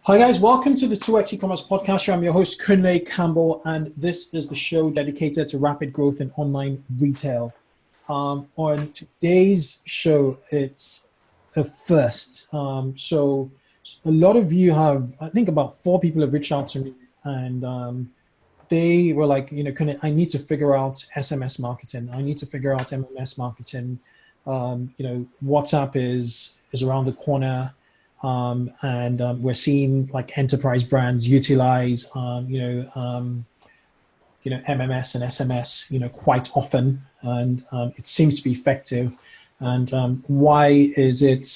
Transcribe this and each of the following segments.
Hi guys, welcome to the 2x eCommerce podcast. I'm your host, Kunle Campbell, and this is the show dedicated to rapid growth in online retail. On today's show, it's a first. So a lot of you have, I think about 4 people have reached out to me, and they were like, I need to figure out SMS marketing. I need to figure out MMS marketing. WhatsApp is around the corner. And we're seeing like enterprise brands utilize, MMS and SMS, quite often, and it seems to be effective. And why is it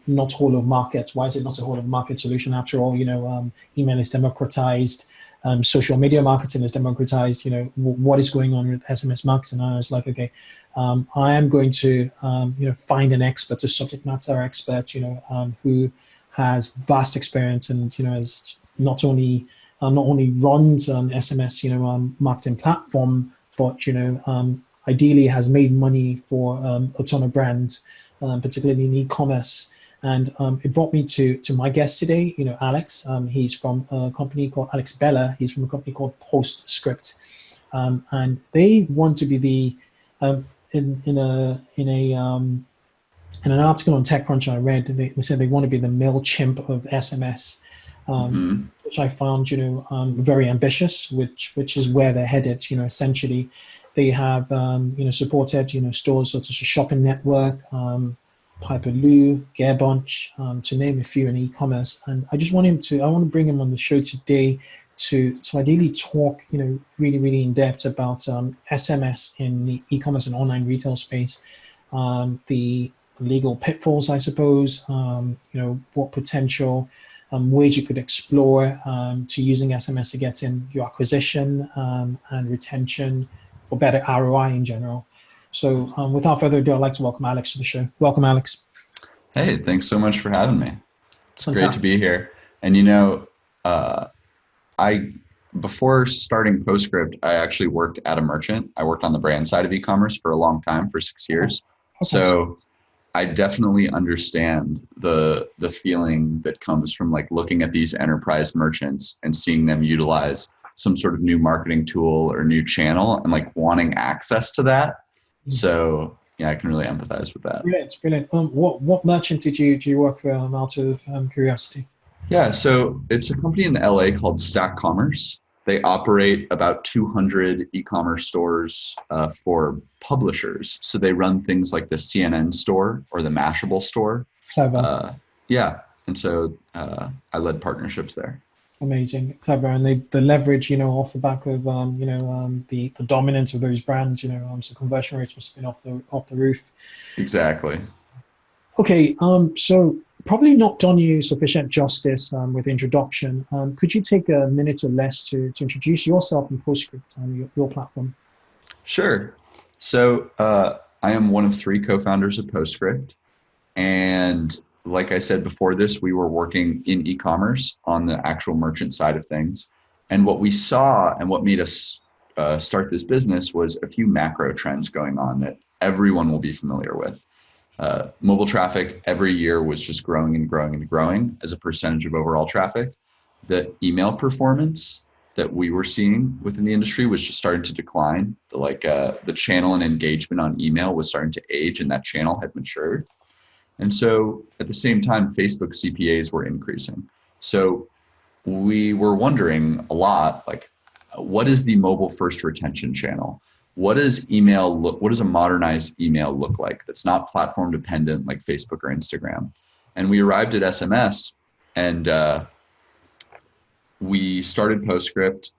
not whole of market? Why is it not a whole of market solution? After all, email is democratized, social media marketing is democratized. What is going on with SMS marketing? And I was like, okay, I am going to, find an expert, a subject matter expert, who has vast experience and has not only runs an SMS marketing platform, but ideally has made money for a ton of brands, particularly in e-commerce. And it brought me to my guest today, Alex. He's from a company called Alex Bella. He's from a company called Postscript, and they want to be the in an article on TechCrunch I read, they said they want to be the MailChimp of SMS, which I found, very ambitious, which is where they're headed. Essentially, they have, supported, stores such as a shopping network, Piperloo, Gearbunch, to name a few in e-commerce. And I just want I want to bring him on the show today to ideally talk, really, really in depth about SMS in the e-commerce and online retail space, the legal pitfalls, I suppose, what potential ways you could explore to using SMS to get in your acquisition and retention for better ROI in general. So without further ado, I'd like to welcome Alex to the show. Welcome, Alex. Hey, thanks so much for having me. It's Fantastic. Great to be here. And before starting Postscript, I actually worked at a merchant. I worked on the brand side of e-commerce for a long time, for 6 years. Okay. So I definitely understand the feeling that comes from like looking at these enterprise merchants and seeing them utilize some sort of new marketing tool or new channel and like wanting access to that. So yeah, I can really empathize with that. Brilliant. What merchant did you work for, out of curiosity? Yeah, so it's a company in LA called Stack Commerce. They operate about 200 e-commerce stores for publishers. So they run things like the CNN store or the Mashable store. Clever. And so I led partnerships there. Amazing, clever, and they leverage, off the back of, the dominance of those brands, so conversion rates must have been off the roof. Exactly. Okay, so probably not done you sufficient justice with the introduction. Could you take a minute or less to introduce yourself and Postscript and your platform? Sure. So I am one of 3 co-founders of Postscript. And like I said before this, we were working in e-commerce on the actual merchant side of things. And what we saw and what made us start this business was a few macro trends going on that everyone will be familiar with. Mobile traffic every year was just growing and growing and growing as a percentage of overall traffic. The email performance that we were seeing within the industry was just starting to decline. The channel and engagement on email was starting to age, and that channel had matured. And so at the same time, Facebook CPAs were increasing. So we were wondering a lot, like, what is the mobile first retention channel? What does email look? What does a modernized email look like that's not platform dependent like Facebook or Instagram? And we arrived at SMS, and we started Postscript.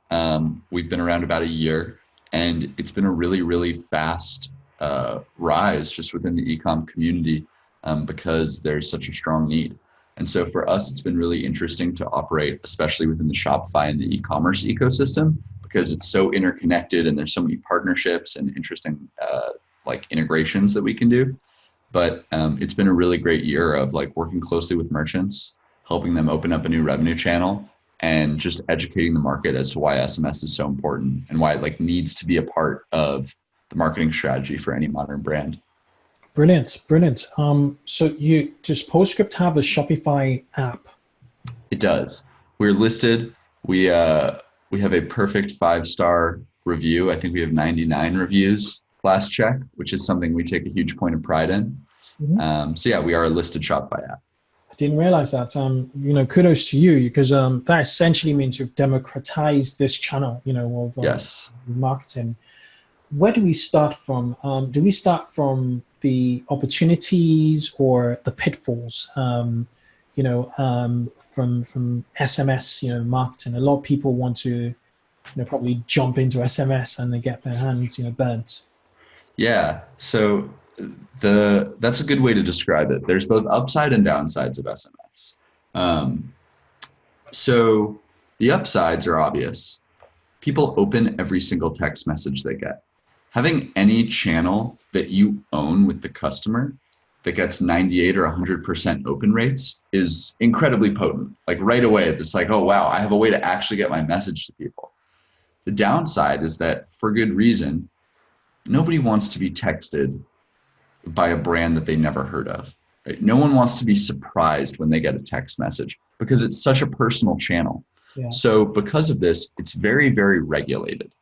We've been around about a year, and it's been a really, really fast rise just within the e-com community because there's such a strong need. And so for us, it's been really interesting to operate, especially within the Shopify and the e-commerce ecosystem, because it's so interconnected and there's so many partnerships and interesting integrations that we can do. But it's been a really great year of working closely with merchants, helping them open up a new revenue channel, and just educating the market as to why SMS is so important and why it needs to be a part of the marketing strategy for any modern brand. Brilliant. So does Postscript have a Shopify app? It does. we're listed. We have a perfect 5-star review. I think we have 99 reviews last check, which is something we take a huge point of pride in. So yeah, we are a listed Shopify app. I didn't realize that. Kudos to you, because that essentially means you've democratized this channel, of Yes. marketing. Where do we start from? Do we start from the opportunities or the pitfalls? From SMS, marketing. A lot of people want to, probably jump into SMS and they get their hands, burnt. Yeah. So that's a good way to describe it. There's both upside and downsides of SMS. So the upsides are obvious. People open every single text message they get. Having any channel that you own with the customer that gets 98 or 100% open rates is incredibly potent. Like right away, it's like, oh, wow, I have a way to actually get my message to people. The downside is that, for good reason, nobody wants to be texted by a brand that they never heard of. Right? No one wants to be surprised when they get a text message because it's such a personal channel. Yeah. So because of this, it's very, very regulated.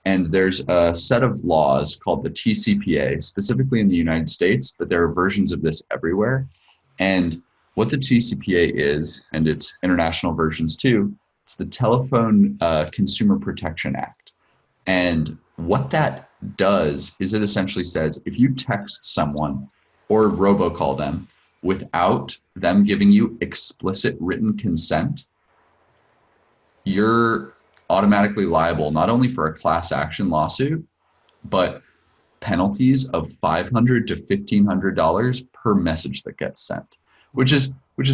And there's a set of laws called the TCPA, specifically in the United States, but there are versions of this everywhere. And what the TCPA is, and its international versions too, it's the Telephone Consumer Protection Act. And what that does is it essentially says, if you text someone or robocall them without them giving you explicit written consent, you're automatically liable not only for a class action lawsuit, but penalties of $500 to $1,500 per message that gets sent, which is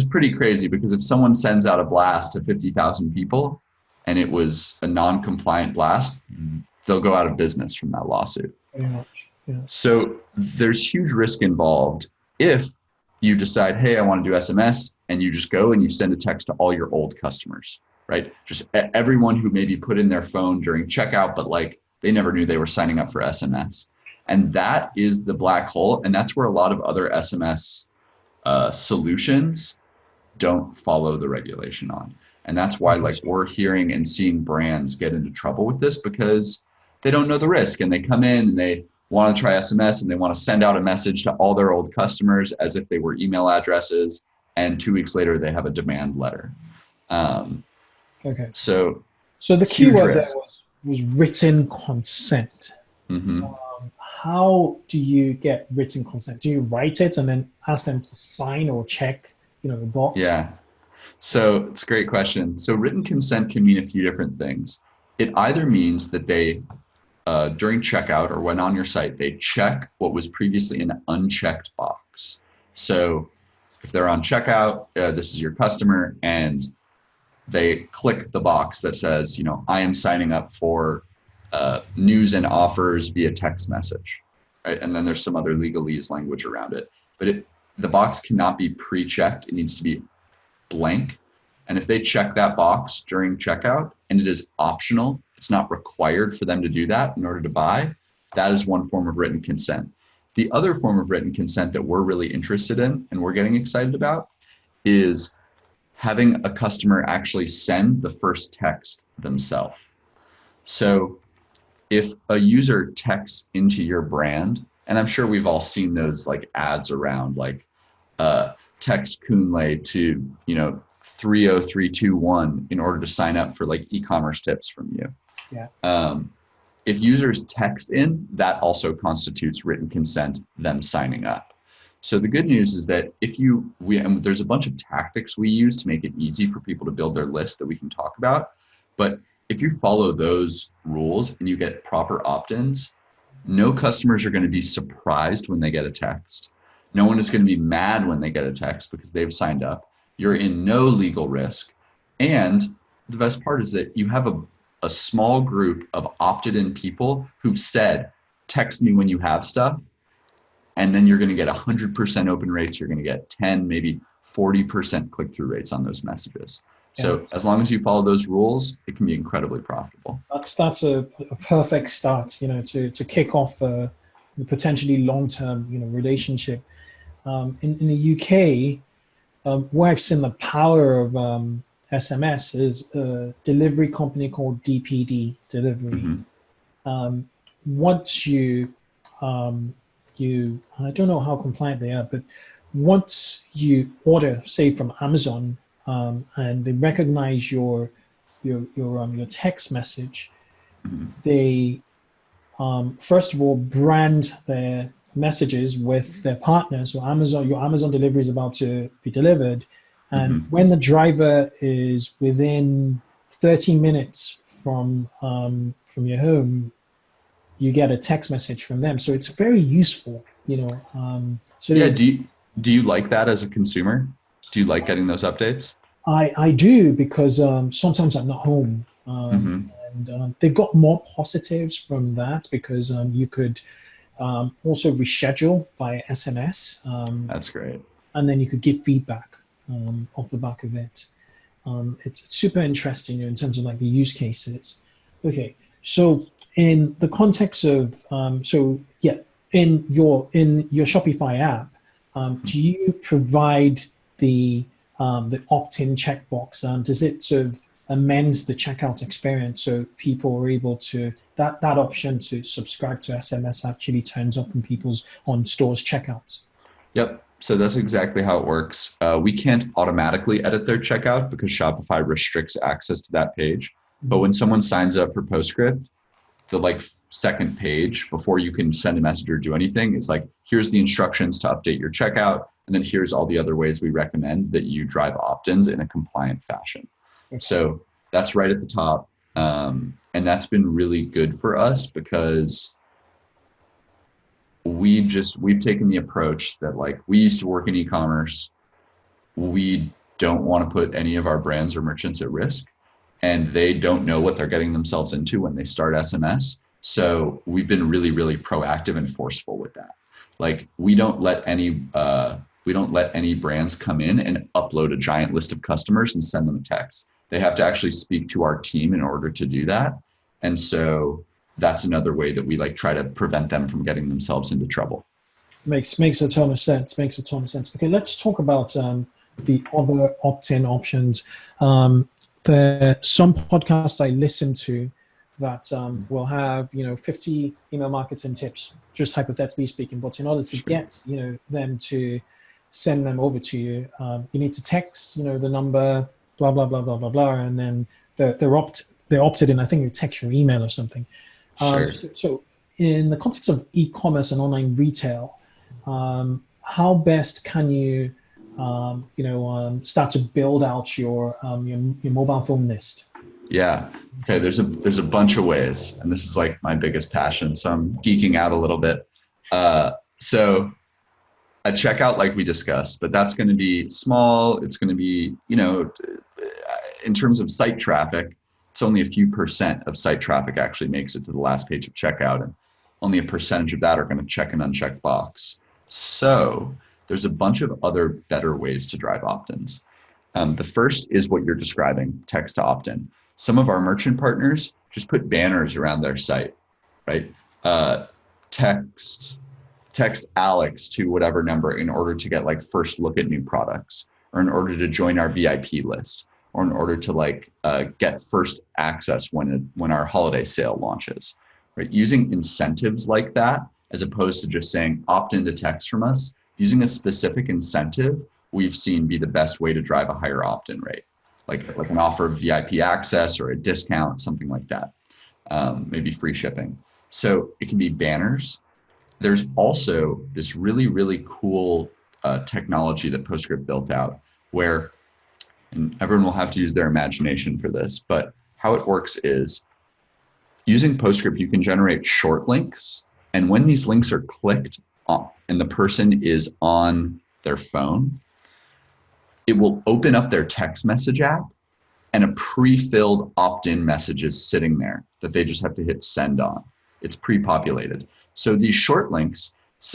pretty crazy, because if someone sends out a blast to 50,000 people and it was a non-compliant blast, they'll go out of business from that lawsuit. Very much. Yeah. So there's huge risk involved if you decide, hey, I want to do SMS, and you just go and you send a text to all your old customers, right? Just everyone who maybe put in their phone during checkout, but like they never knew they were signing up for SMS. And that is the black hole. And that's where a lot of other SMS solutions don't follow the regulation on. And that's why like we're hearing and seeing brands get into trouble with this, because they don't know the risk, and they come in and they want to try SMS and they want to send out a message to all their old customers as if they were email addresses. And 2 weeks later, they have a demand letter. Okay. So the keyword there was written consent. Mm-hmm. How do you get written consent? Do you write it and then ask them to sign or check, the box? Yeah. So it's a great question. So written consent can mean a few different things. It either means that they, during checkout or when on your site, they check what was previously an unchecked box. So if they're on checkout, this is your customer, and they click the box that says, I am signing up for news and offers via text message, right? And then there's some other legalese language around it. But the box cannot be pre-checked. It needs to be blank. And if they check that box during checkout and it is optional, it's not required for them to do that in order to buy, that is one form of written consent. The other form of written consent that we're really interested in and we're getting excited about is having a customer actually send the first text themselves. So if a user texts into your brand, and I'm sure we've all seen those like ads around, like text Kunle to 30321 in order to sign up for like e-commerce tips from you. Yeah. If users text in, that also constitutes written consent, them signing up. So the good news is that and there's a bunch of tactics we use to make it easy for people to build their list that we can talk about. But if you follow those rules and you get proper opt-ins, no customers are going to be surprised when they get a text. No one is going to be mad when they get a text because they've signed up. You're in no legal risk. And the best part is that you have a small group of opted-in people who've said, text me when you have stuff. And then you're going to get 100% open rates. You're going to get 10, maybe 40% click-through rates on those messages. So as long as you follow those rules, it can be incredibly profitable. That's a perfect start, to kick off a potentially long-term, relationship. In the UK, where I've seen the power of SMS is a delivery company called DPD Delivery. Once I don't know how compliant they are, but once you order, say from Amazon, and they recognize your text message, they first of all brand their messages with their partners. So your Amazon delivery is about to be delivered, and when the driver is within 30 minutes from your home, you get a text message from them. So it's very useful, Do you like that as a consumer? Do you like getting those updates? I do, because sometimes I'm not home, and they've got more positives from that, because you could also reschedule via SMS. That's great. And then you could give feedback off the back of it. It's super interesting in terms of like the use cases. Okay, so in the context of in your Shopify app, do you provide the opt-in checkbox? Does it sort of amend the checkout experience so people are able to that option to subscribe to SMS actually turns up on stores checkouts? Yep. So that's exactly how it works. We can't automatically edit their checkout because Shopify restricts access to that page. But when someone signs up for Postscript, the second page before you can send a message or do anything, it's like, here's the instructions to update your checkout. And then here's all the other ways we recommend that you drive opt-ins in a compliant fashion. Okay. So that's right at the top. And that's been really good for us because we've taken the approach that we used to work in e-commerce. We don't want to put any of our brands or merchants at risk, and they don't know what they're getting themselves into when they start SMS. So we've been really, really proactive and forceful with that. We don't let any brands come in and upload a giant list of customers and send them a text. They have to actually speak to our team in order to do that. And so that's another way that we try to prevent them from getting themselves into trouble. Makes a ton of sense. Okay, let's talk about the other opt-in options. There are some podcasts I listen to that will have 50 email marketing tips, just hypothetically speaking. But in order to get them to send them over to you, you need to text the number blah blah blah blah blah blah, and then they're opted in. I think you text your email or something. Sure. So in the context of e-commerce and online retail, how best can you start to build out your mobile phone list? Yeah. Okay. There's a bunch of ways, and this is my biggest passion. So I'm geeking out a little bit. So a checkout, like we discussed, but that's going to be small. It's going to be, in terms of site traffic, it's only a few % of site traffic actually makes it to the last page of checkout, and only a percentage of that are going to check an unchecked box. So there's a bunch of other better ways to drive opt-ins. The first is what you're describing, text to opt-in. Some of our merchant partners just put banners around their site, right? Text Alex to whatever number in order to get first look at new products, or in order to join our VIP list, or in order to get first access when our holiday sale launches, right? Using incentives like that, as opposed to just saying opt into text from us, using a specific incentive, we've seen be the best way to drive a higher opt-in rate, like an offer of VIP access or a discount, something like that, maybe free shipping. So it can be banners. There's also this really, really cool technology that Postscript built out where, and everyone will have to use their imagination for this, but how it works is using Postscript, you can generate short links. And when these links are clicked on, and the person is on their phone, it will open up their text message app, and a pre-filled opt-in message is sitting there that they just have to hit send on. It's pre-populated. So these short links,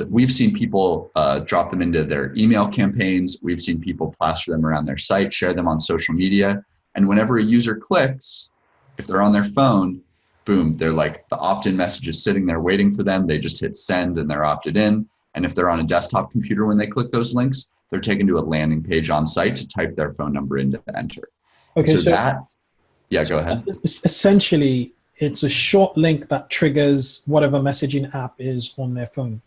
we've seen people drop them into their email campaigns. We've seen people plaster them around their site, share them on social media. And whenever a user clicks, if they're on their phone, boom, they're the opt-in message is sitting there waiting for them. They just hit send and they're opted in. And if they're on a desktop computer, when they click those links, they're taken to a landing page on site to type their phone number in to enter. And Okay, so so that, yeah, go ahead. essentially, it's a short link that triggers whatever messaging app is on their phone.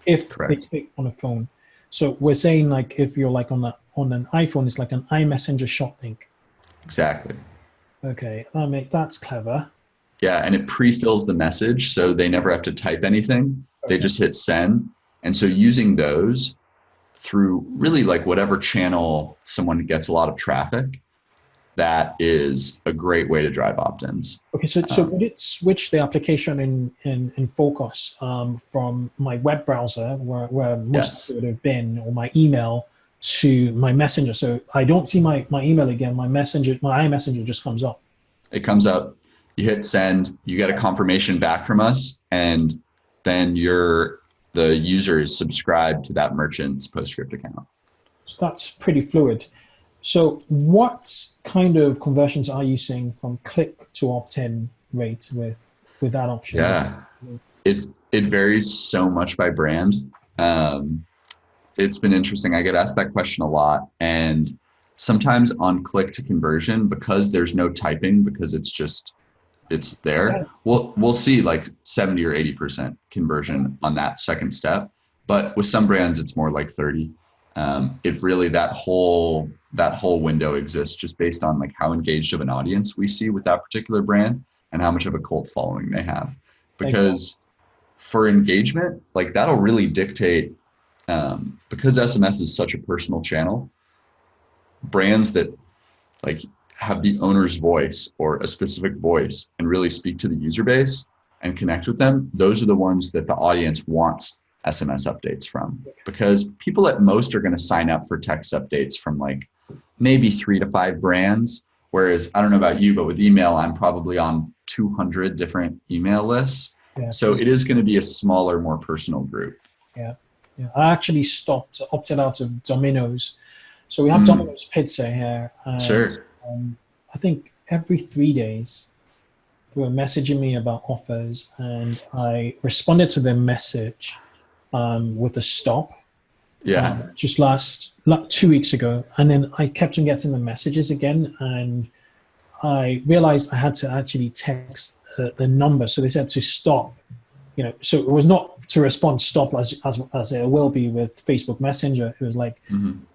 If they Correct. click on a phone. So we're saying like if you're like on an iPhone, it's like an iMessenger short link. Exactly. Okay, that's clever. Yeah, and it pre-fills the message, so they never have to type anything. They Okay. just hit send. And so using those through really like whatever channel someone gets a lot of traffic, that is a great way to drive opt-ins. Okay, so would it switch the application in focus from my web browser, where most of it would have been, or my email, to my messenger? So I don't see my email again. My iMessenger just comes up. It comes up, you hit send, you get a confirmation back from us, and then the user is subscribed to that merchant's Postscript account. So that's pretty fluid. So what kind of conversions are you seeing from click to opt-in rate with that option? Yeah, it varies so much by brand. It's been interesting. I get asked that question a lot, and sometimes on click to conversion, because there's no typing, because it's there, we'll see like 70 or 80% conversion on that second step. But with some brands, it's more like 30. If really that whole window exists just based on like how engaged of an audience we see with that particular brand and how much of a cult following they have. Because for engagement, like that'll really dictate, because SMS is such a personal channel, brands that like have the owner's voice or a specific voice and really speak to the user base and connect with them, those are the ones that the audience wants SMS updates from, because people at most are going to sign up for text updates from like maybe 3 to 5 brands. Whereas I don't know about you, but with email, I'm probably on 200 different email lists. Yeah. So it is going to be a smaller, more personal group. Yeah. I actually opted out of Domino's. So we have Domino's Pizza here. And, sure. I think every 3 days, they were messaging me about offers, and I responded to their message with a stop. Yeah. Just like 2 weeks ago. And then I kept on getting the messages again, and I realized I had to actually text the number. So they said to stop. So it was not to respond stop as it will be with Facebook Messenger. It was like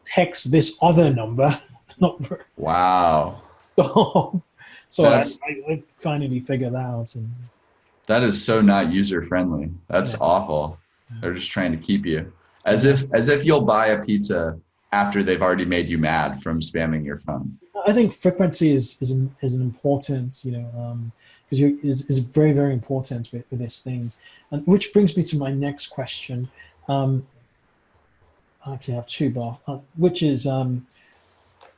text this other number, not wow. So I finally figured that out. And that is so not user friendly. That's awful. They're just trying to keep you as if you'll buy a pizza after they've already made you mad from spamming your phone. I think frequency is an important, because is very, very important with these things. And which brings me to my next question. I actually have two, but which is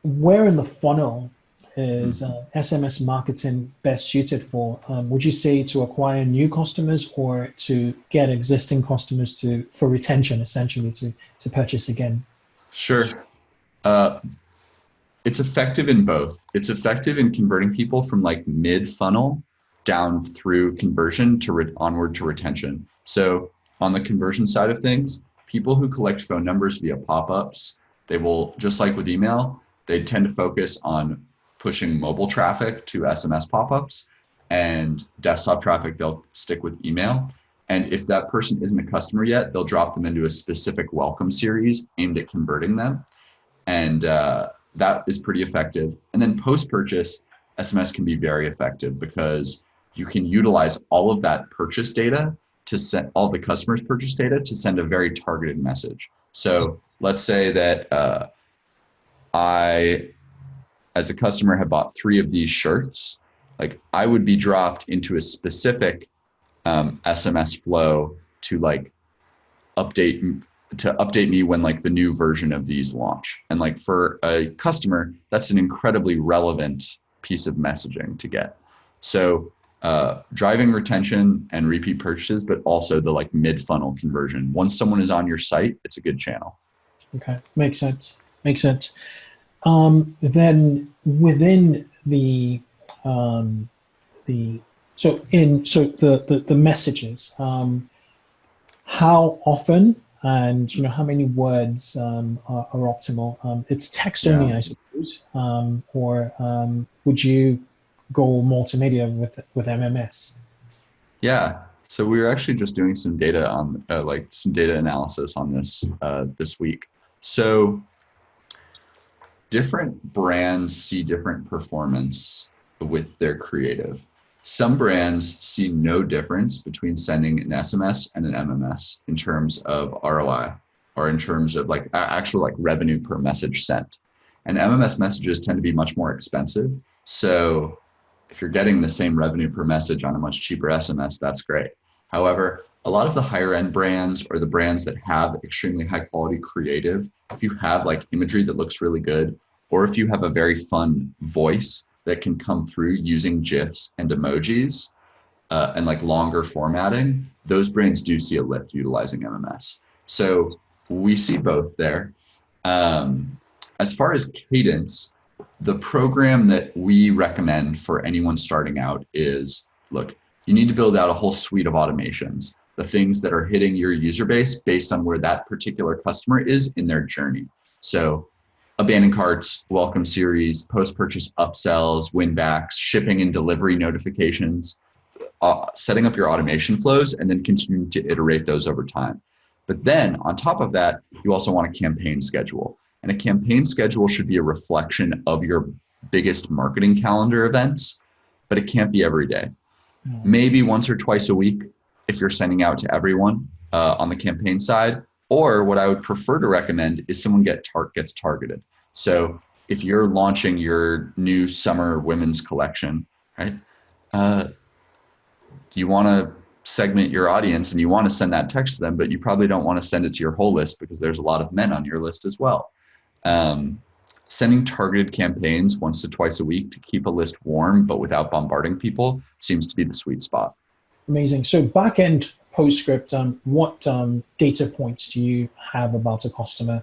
where in the funnel is SMS marketing best suited for? Would you say to acquire new customers or to get existing customers for retention, essentially to purchase again? Sure. It's effective in both. It's effective in converting people from like mid funnel down through conversion to onward to retention. So on the conversion side of things, people who collect phone numbers via pop-ups, they will, just like with email, they tend to focus on pushing mobile traffic to SMS pop-ups, and desktop traffic, they'll stick with email. And if that person isn't a customer yet, they'll drop them into a specific welcome series aimed at converting them. And that is pretty effective. And then post-purchase, SMS can be very effective because you can utilize all of that purchase data to send all the customers' purchase data to send a very targeted message. So let's say that I, as a customer, have bought 3 of these shirts. Like I would be dropped into a specific SMS flow to like update me when like the new version of these launch. And like for a customer, that's an incredibly relevant piece of messaging to get. So driving retention and repeat purchases, but also the like mid funnel conversion. Once someone is on your site, it's a good channel. Okay, makes sense. Then within the messages, how often and how many words are optimal? It's text only, I suppose, or would you go multimedia with MMS? Yeah. So we were actually just doing some data on some data analysis on this this week. So different brands see different performance with their creative. Some brands see no difference between sending an SMS and an MMS in terms of ROI, or in terms of actual revenue per message sent. And MMS messages tend to be much more expensive. So if you're getting the same revenue per message on a much cheaper SMS, that's great. However, a lot of the higher end brands, or the brands that have extremely high quality creative, if you have imagery that looks really good, or if you have a very fun voice that can come through using GIFs and emojis and longer formatting, those brands do see a lift utilizing MMS. So we see both there. As far as cadence, the program that we recommend for anyone starting out is, look, you need to build out a whole suite of automations, the things that are hitting your user base based on where that particular customer is in their journey. So abandoned carts, welcome series, post-purchase upsells, win-backs, shipping and delivery notifications, setting up your automation flows, and then continue to iterate those over time. But then on top of that, you also want a campaign schedule. And a campaign schedule should be a reflection of your biggest marketing calendar events, but it can't be every day. Maybe once or twice a week if you're sending out to everyone on the campaign side. Or what I would prefer to recommend is someone gets targeted. So if you're launching your new summer women's collection, right? You want to segment your audience and you want to send that text to them, but you probably don't want to send it to your whole list because there's a lot of men on your list as well. Sending targeted campaigns once to twice a week to keep a list warm but without bombarding people seems to be the sweet spot. Amazing. So back-end Postscript, what data points do you have about a customer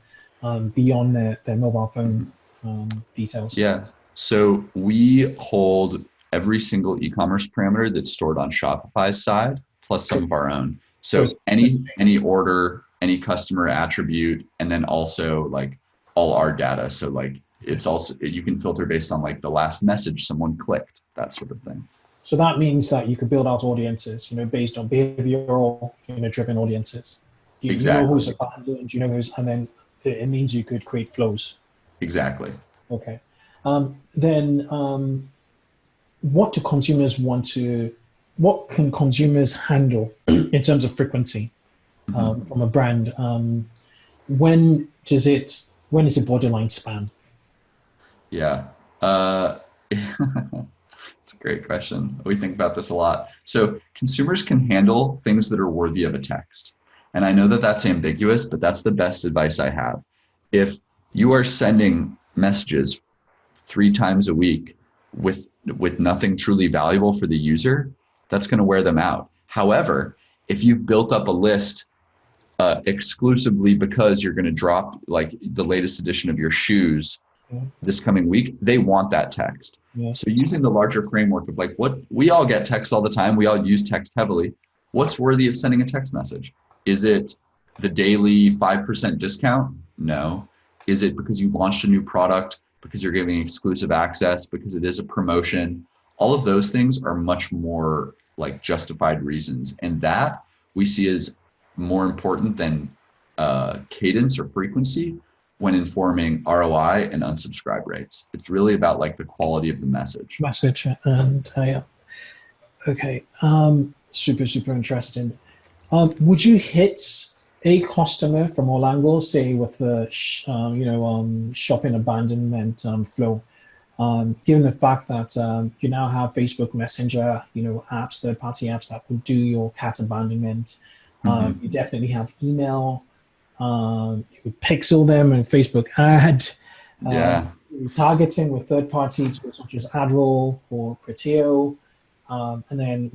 beyond their mobile phone details? Yeah. So we hold every single e-commerce parameter that's stored on Shopify's side, plus some of our own. So any order, any customer attribute, and then also all our data. So it's also, you can filter based on the last message someone clicked, that sort of thing. So that means that you could build out audiences, based on behavioral, driven audiences. Exactly. You know who's abandoned, you know who's, and then it means you could create flows. Exactly. Okay. Then what can consumers handle in terms of frequency from a brand? When is it borderline spam? Yeah. It's a great question. We think about this a lot. So consumers can handle things that are worthy of a text. And I know that that's ambiguous, but that's the best advice I have. If you are sending messages 3 times a week with nothing truly valuable for the user, that's going to wear them out. However, if you've built up a list exclusively because you're going to drop the latest edition of your shoes this coming week, they want that text. Yeah. So using the larger framework of what we all get text all the time, we all use text heavily. What's worthy of sending a text message? Is it the daily 5% discount? No. Is it because you launched a new product, because you're giving exclusive access, because it is a promotion? All of those things are much more justified reasons. And that we see as more important than cadence or frequency when informing ROI and unsubscribe rates. It's really about the quality of the message. And okay, super interesting. Would you hit a customer from all angles, say with the shopping abandonment flow? Given the fact that you now have Facebook Messenger, apps, third-party apps that will do your cart abandonment. You definitely have email. You could pixel them and Facebook ad. Targeting with third-party tools such as AdRoll or Criteo. And then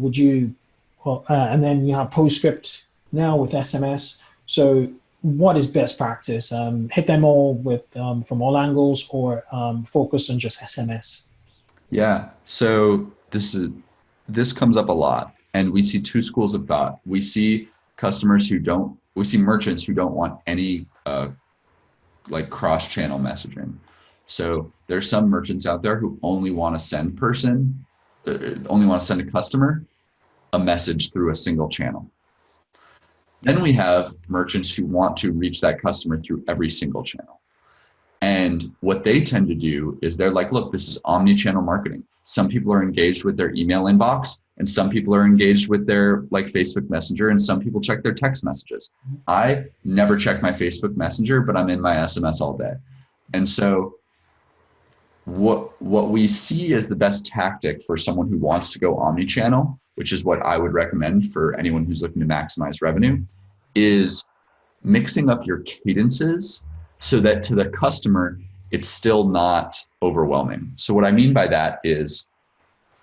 and then you have Postscript now with SMS. So what is best practice? Hit them all with from all angles, or focus on just SMS? Yeah. So this comes up a lot, and we see 2 schools of thought. We see merchants who don't want any like cross-channel messaging. So there's some merchants out there who only want to send a customer a message through a single channel. Then we have merchants who want to reach that customer through every single channel. And what they tend to do is they're like, look, this is omni-channel marketing. Some people are engaged with their email inbox, and some people are engaged with their like Facebook Messenger, and some people check their text messages. I never check my Facebook Messenger, but I'm in my SMS all day. And so what we see as the best tactic for someone who wants to go omni-channel, which is what I would recommend for anyone who's looking to maximize revenue, is mixing up your cadences so that to the customer, it's still not overwhelming. So what I mean by that is,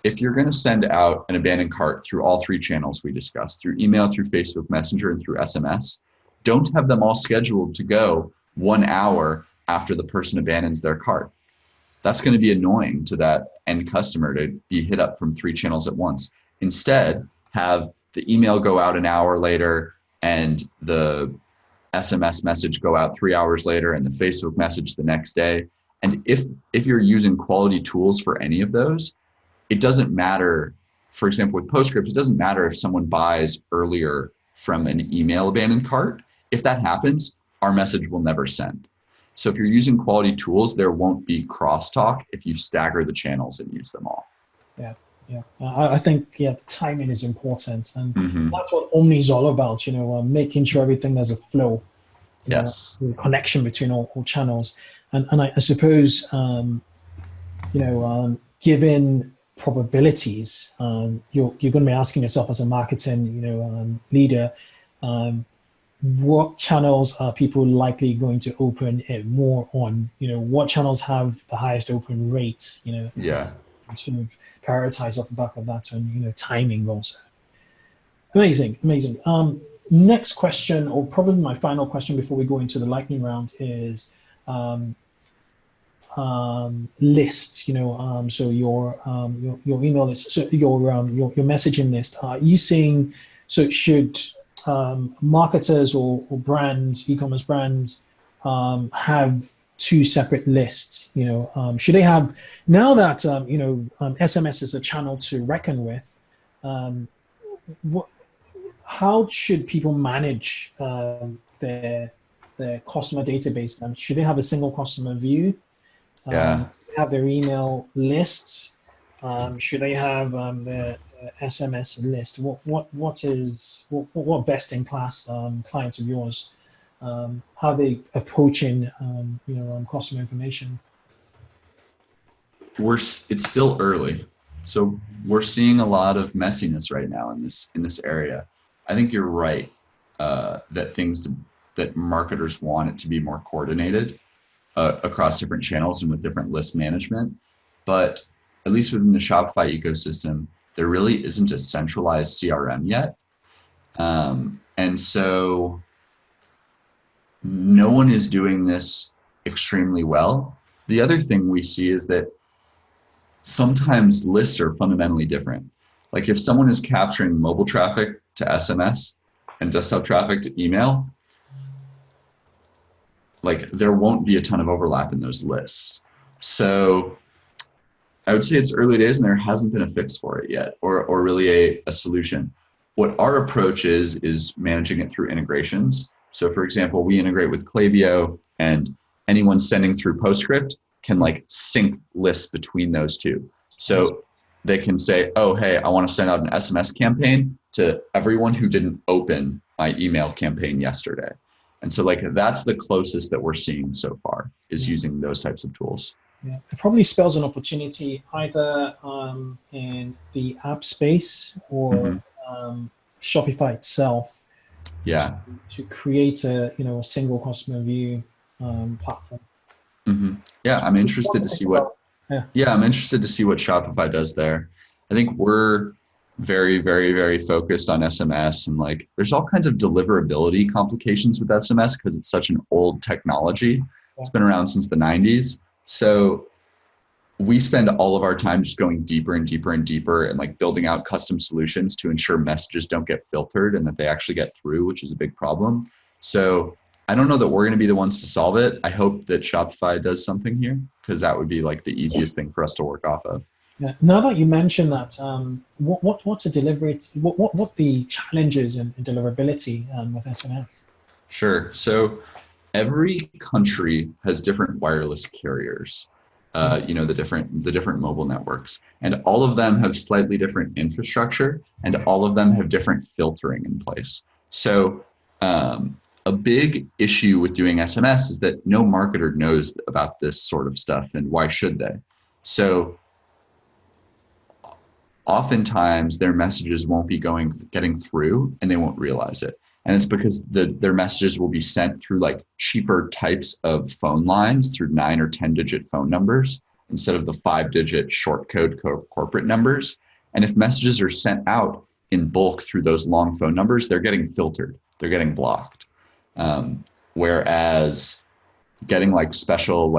if you're going to send out an abandoned cart through all three channels we discussed, through email, through Facebook Messenger, and through SMS, don't have them all scheduled to go 1 hour after the person abandons their cart. That's going to be annoying to that end customer to be hit up from 3 channels at once. Instead, have the email go out an hour later and the SMS message go out 3 hours later and the Facebook message the next day. And if you're using quality tools for any of those, it doesn't matter. For example, with Postscript, it doesn't matter if someone buys earlier from an email abandoned cart. If that happens, our message will never send. So if you're using quality tools, there won't be crosstalk if you stagger the channels and use them all. Yeah. Yeah, I think the timing is important, and that's what Omni is all about. Making sure everything has a flow. Yes. Connection between all channels, and I suppose given probabilities, you're going to be asking yourself as a marketing leader, what channels are people likely going to open it more on? What channels have the highest open rate? Yeah. Sort of prioritize off the back of that, and timing also. Amazing. Next question, or probably my final question before we go into the lightning round, is lists. So your email list, so your messaging list. Are you seeing? So should marketers or brands, e-commerce brands, have 2 separate lists? Should they have, now that SMS is a channel to reckon with, how should people manage their customer database? Should they have a single customer view? Have their email lists? Should they have their SMS list? What best in class clients of yours? How are they approaching customer information? It's still early, so we're seeing a lot of messiness right now in this area. I think you're right that marketers want it to be more coordinated across different channels and with different list management. But at least within the Shopify ecosystem, there really isn't a centralized CRM yet, and so no one is doing this extremely well. The other thing we see is that sometimes lists are fundamentally different. Like if someone is capturing mobile traffic to SMS and desktop traffic to email, like there won't be a ton of overlap in those lists. So I would say it's early days and there hasn't been a fix for it yet, or really a solution. What our approach is managing it through integrations. So for example, we integrate with Klaviyo, and anyone sending through Postscript can like sync lists between those two. So they can say, oh, hey, I want to send out an SMS campaign to everyone who didn't open my email campaign yesterday. And so like that's the closest that we're seeing so far, is using those types of tools. Yeah, it probably spells an opportunity either in the app space or Shopify itself. Yeah. To create a single customer view platform. Yeah, I'm interested to see what. I'm interested to see what Shopify does there. I think we're very, very, very focused on SMS, and like there's all kinds of deliverability complications with SMS because it's such an old technology. It's been around since the 90s. So we spend all of our time just going deeper and deeper and deeper and like building out custom solutions to ensure messages don't get filtered and that they actually get through, which is a big problem. So I don't know that we're going to be the ones to solve it. I hope that Shopify does something here, because that would be like the easiest thing for us to work off of. Yeah. Now that you mentioned that, what's the delivery? What the challenges in deliverability with SMS? Sure. So every country has different wireless carriers. The different mobile networks, and all of them have slightly different infrastructure, and all of them have different filtering in place. So a big issue with doing SMS is that no marketer knows about this sort of stuff, and why should they? So oftentimes their messages won't be getting through, and they won't realize it. And it's because their messages will be sent through like cheaper types of phone lines, through 9 or 10 digit phone numbers instead of the 5-digit short code corporate numbers. And if messages are sent out in bulk through those long phone numbers, they're getting filtered, they're getting blocked. Whereas getting like special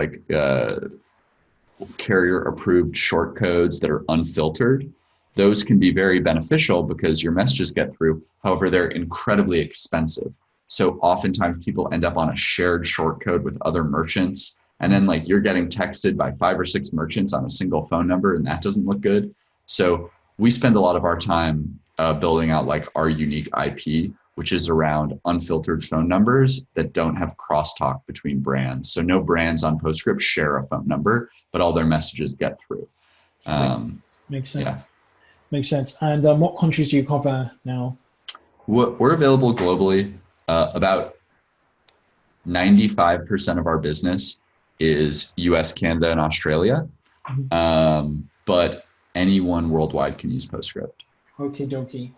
carrier approved short codes that are unfiltered, those can be very beneficial because your messages get through. However, they're incredibly expensive. So oftentimes people end up on a shared short code with other merchants. And then like you're getting texted by 5 or 6 merchants on a single phone number, and that doesn't look good. So we spend a lot of our time building out like our unique IP, which is around unfiltered phone numbers that don't have crosstalk between brands. So no brands on Postscript share a phone number, but all their messages get through. Makes sense. Yeah. Makes sense. And what countries do you cover now? We're available globally. About 95% of our business is US, Canada, and Australia. But anyone worldwide can use Postscript. Okie dokie.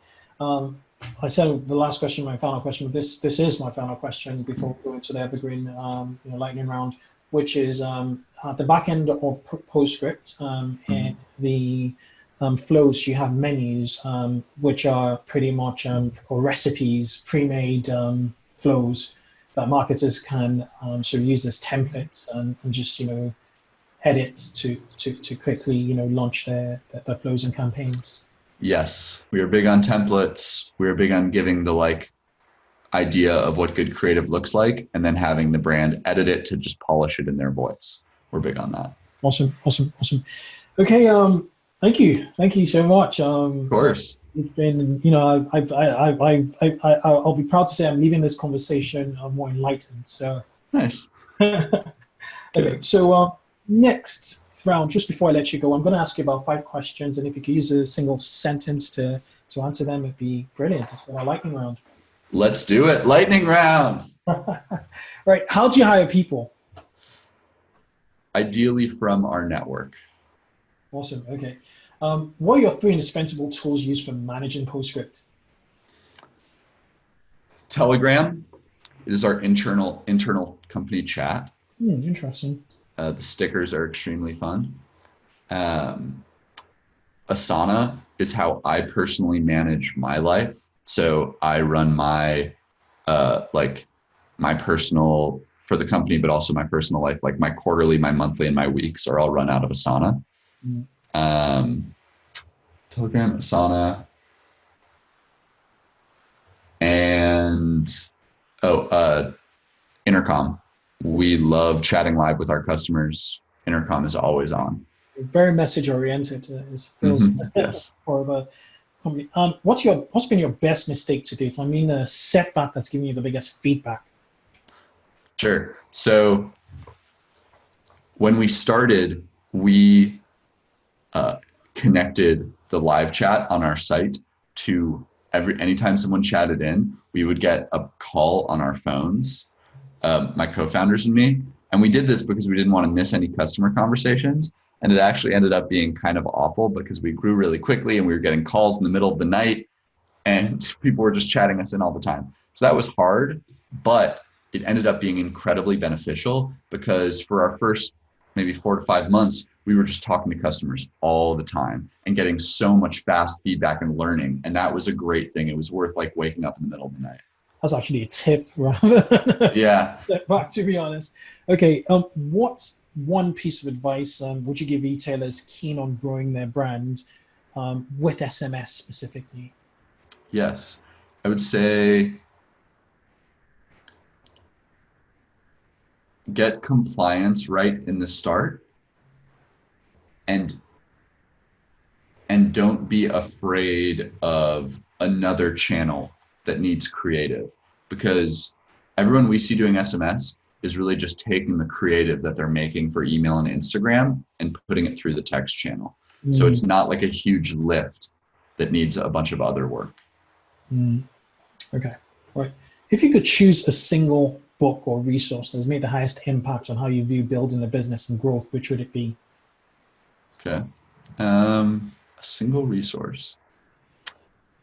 I said the last question, my final question. This is my final question before we go into the evergreen lightning round, which is at the back end of Postscript and the flows, you have menus, which are pretty much or recipes, pre-made flows that marketers can sort of use as templates and just edit to quickly launch their flows and campaigns. Yes, we are big on templates. We are big on giving the idea of what good creative looks like, and then having the brand edit it to just polish it in their voice. We're big on that. Awesome. Okay, thank you so much. Of course. It's been, I'll be proud to say I'm leaving this conversation more enlightened. So nice. Okay, so next round, just before I let you go, I'm going to ask you about 5 questions, and if you could use a single sentence to answer them, it'd be brilliant. It's for our lightning round. Let's do it. Lightning round. Right. How do you hire people? Ideally from our network. Awesome. Okay. What are your 3 indispensable tools used for managing Postscript? Telegram. It is our internal company chat. Interesting. The stickers are extremely fun. Asana is how I personally manage my life. So I run my my personal for the company, but also my personal life, like my quarterly, my monthly, and my weeks are all run out of Asana. Telegram, Asana, and Intercom. We love chatting live with our customers. Intercom is always on. Very message oriented. Feels yes. For the company. What's been your best mistake to date? I mean, a setback that's giving you the biggest feedback. Sure. So when we started, we connected the live chat on our site to anytime someone chatted in, we would get a call on our phones, my co-founders and me. And we did this because we didn't want to miss any customer conversations. And it actually ended up being kind of awful because we grew really quickly and we were getting calls in the middle of the night and people were just chatting us in all the time. So that was hard, but it ended up being incredibly beneficial because for our first maybe 4 to 5 months, we were just talking to customers all the time and getting so much fast feedback and learning. And that was a great thing. It was worth waking up in the middle of the night. That's actually a tip rather than yeah. Back, to be honest. Okay, what one piece of advice would you give retailers keen on growing their brand with SMS specifically? Yes, I would say get compliance right in the start, and don't be afraid of another channel that needs creative, because everyone we see doing SMS is really just taking the creative that they're making for email and Instagram and putting it through the text channel. So it's not like a huge lift that needs a bunch of other work. Okay, right. If you could choose a single book or resource that's made the highest impact on how you view building a business and growth, which would it be? Okay. A single resource.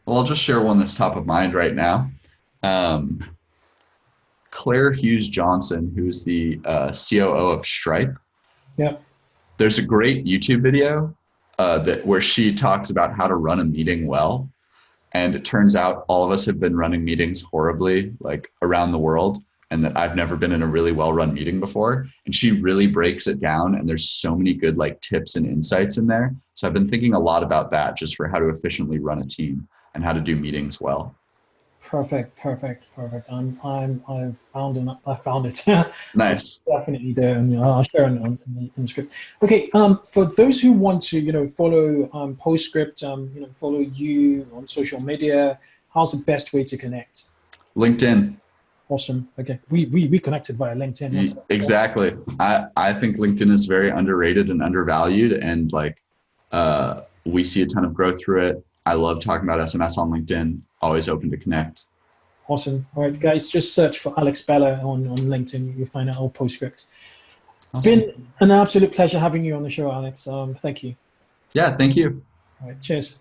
Well, I'll just share one that's top of mind right now. Claire Hughes Johnson, who is the COO of Stripe. Yeah. There's a great YouTube video where she talks about how to run a meeting well. And it turns out all of us have been running meetings horribly, like around the world, and that I've never been in a really well-run meeting before. And she really breaks it down, and there's so many good like tips and insights in there. So I've been thinking a lot about that, just for how to efficiently run a team and how to do meetings well. Perfect. I found it. Nice. Definitely do, and I'll share it in the script. Okay, for those who want to, follow Postscript, follow you on social media, how's the best way to connect? LinkedIn. Awesome. Okay, we connected via LinkedIn. Exactly. I think LinkedIn is very underrated and undervalued, and we see a ton of growth through it. I love talking about SMS on LinkedIn. Always open to connect. Awesome. All right, guys, just search for Alex Bella on LinkedIn. You'll find out all Postscript. Awesome. Been an absolute pleasure having you on the show, Alex. Thank you. Yeah, thank you. All right, cheers.